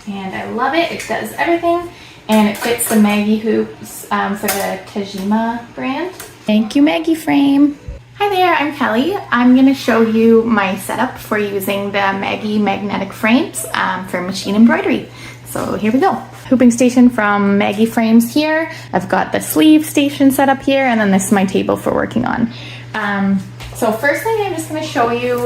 and I love it. It does everything, and it fits the Maggie hoops for the Tajima brand. Thank you, MaggieFrame. Hi there, I'm Kelly. I'm going to show you my setup for using the Maggie magnetic frames for machine embroidery. So here we go. Hooping station from MaggieFrames here. I've got the sleeve station set up here, and then this is my table for working on. So first thing I'm just going to show you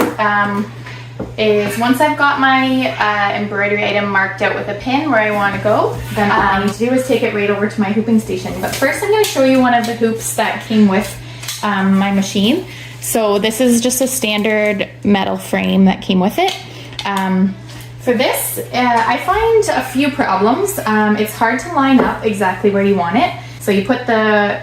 is once I've got my embroidery item marked out with a pin where I want to go, then all I need to do is take it right over to my hooping station. But first I'm going to show you one of the hoops that came with my machine. So this is just a standard metal frame that came with it. For this, I find a few problems. It's hard to line up exactly where you want it. So you put the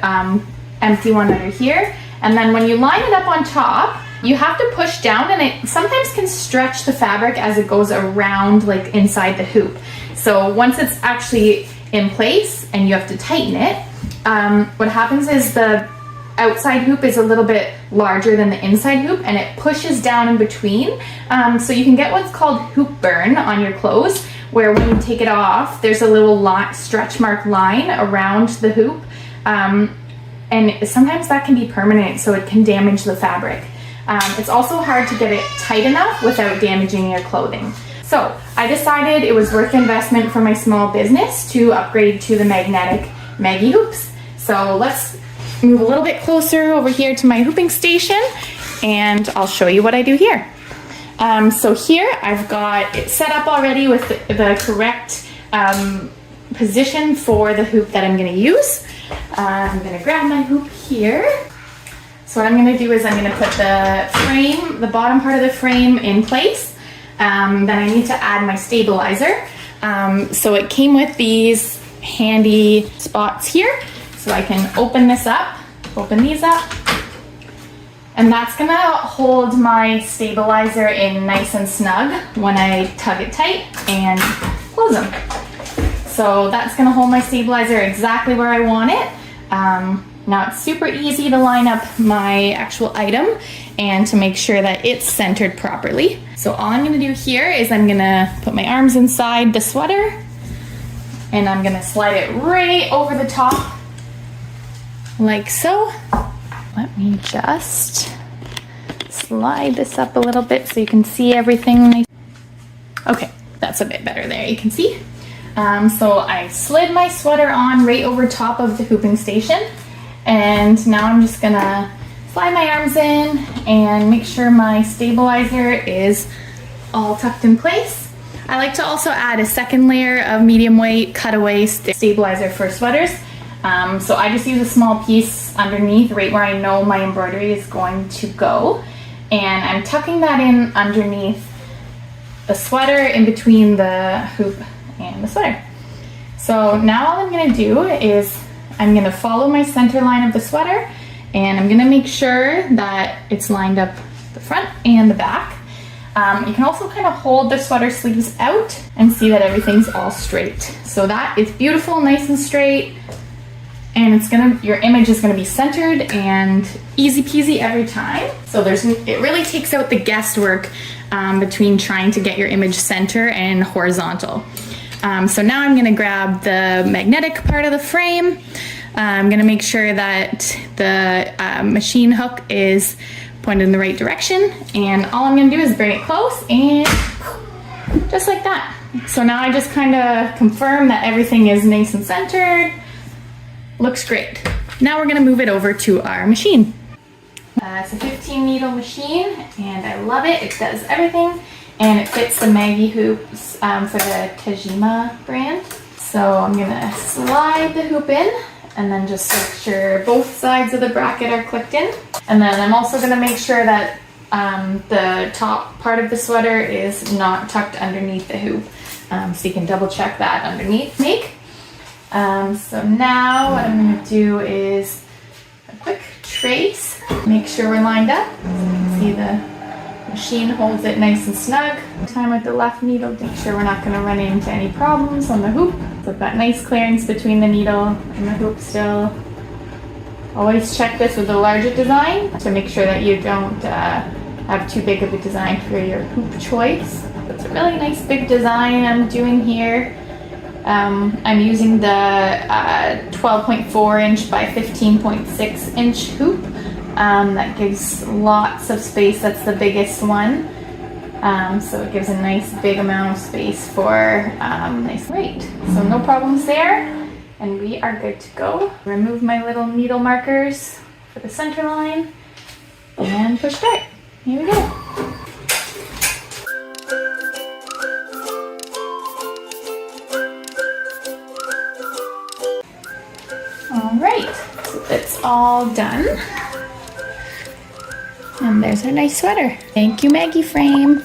empty one under here, and then when you line it up on top, you have to push down, and it sometimes can stretch the fabric as it goes around, like inside the hoop. So once it's actually in place and you have to tighten it, what happens is the outside hoop is a little bit larger than the inside hoop, and it pushes down in between. So you can get what's called hoop burn on your clothes, where when you take it off, there's a little stretch mark line around the hoop. And sometimes that can be permanent, so it can damage the fabric. It's also hard to get it tight enough without damaging your clothing. So I decided it was worth the investment for my small business to upgrade to the magnetic Maggie hoops. So let's move a little bit closer over here to my hooping station, and I'll show you what I do here. So here I've got it set up already with the correct position for the hoop that I'm going to use. I'm going to grab my hoop here. So what I'm going to do is I'm going to put the frame, the bottom part of the frame in place. Then I need to add my stabilizer. So it came with these handy spots here. So I can open this up, open these up, and that's gonna hold my stabilizer in nice and snug when I tug it tight and close them. So that's gonna hold my stabilizer exactly where I want it. Now it's super easy to line up my actual item and to make sure that it's centered properly. So all I'm gonna do here is I'm gonna put my arms inside the sweater, and I'm gonna slide it right over the top like so. Let me just slide this up a little bit so you can see everything. Okay, that's a bit better there, you can see. So I slid my sweater on right over top of the hooping station, and now I'm just gonna slide my arms in and make sure my stabilizer is all tucked in place. I like to also add a second layer of medium weight cutaway stabilizer for sweaters. So I just use a small piece underneath right where I know my embroidery is going to go, and I'm tucking that in underneath the sweater in between the hoop and the sweater. So now all I'm going to do is I'm going to follow my center line of the sweater, and I'm going to make sure that it's lined up the front and the back. You can also kind of hold the sweater sleeves out and see that everything's all straight. So that is beautiful, nice and straight. And your image is gonna be centered and easy peasy every time. So it really takes out the guesswork between trying to get your image center and horizontal. So now I'm gonna grab the magnetic part of the frame. I'm gonna make sure that the machine hook is pointed in the right direction, and all I'm gonna do is bring it close, and just like that. So now I just kind of confirm that everything is nice and centered. Looks great. Now we're gonna move it over to our machine. It's a 15 needle machine, and I love it. It does everything, and it fits the Maggie hoops for the Tajima brand. So I'm gonna slide the hoop in, and then just make sure both sides of the bracket are clicked in. And then I'm also gonna make sure that the top part of the sweater is not tucked underneath the hoop. So you can double check that underneath. So now what I'm going to do is a quick trace, make sure we're lined up. So you can see the machine holds it nice and snug. Time with the left needle, make sure we're not going to run into any problems on the hoop. So I've got nice clearance between the needle and the hoop still. Always check this with a larger design to make sure that you don't have too big of a design for your hoop choice. It's a really nice big design I'm doing here. I'm using the 12.4 inch by 15.6 inch hoop. That gives lots of space. That's the biggest one. So it gives a nice big amount of space for nice weight. So no problems there. And we are good to go. Remove my little needle markers for the center line and push start. Here we go. Alright, so it's all done. And there's our nice sweater. Thank you, MaggieFrame.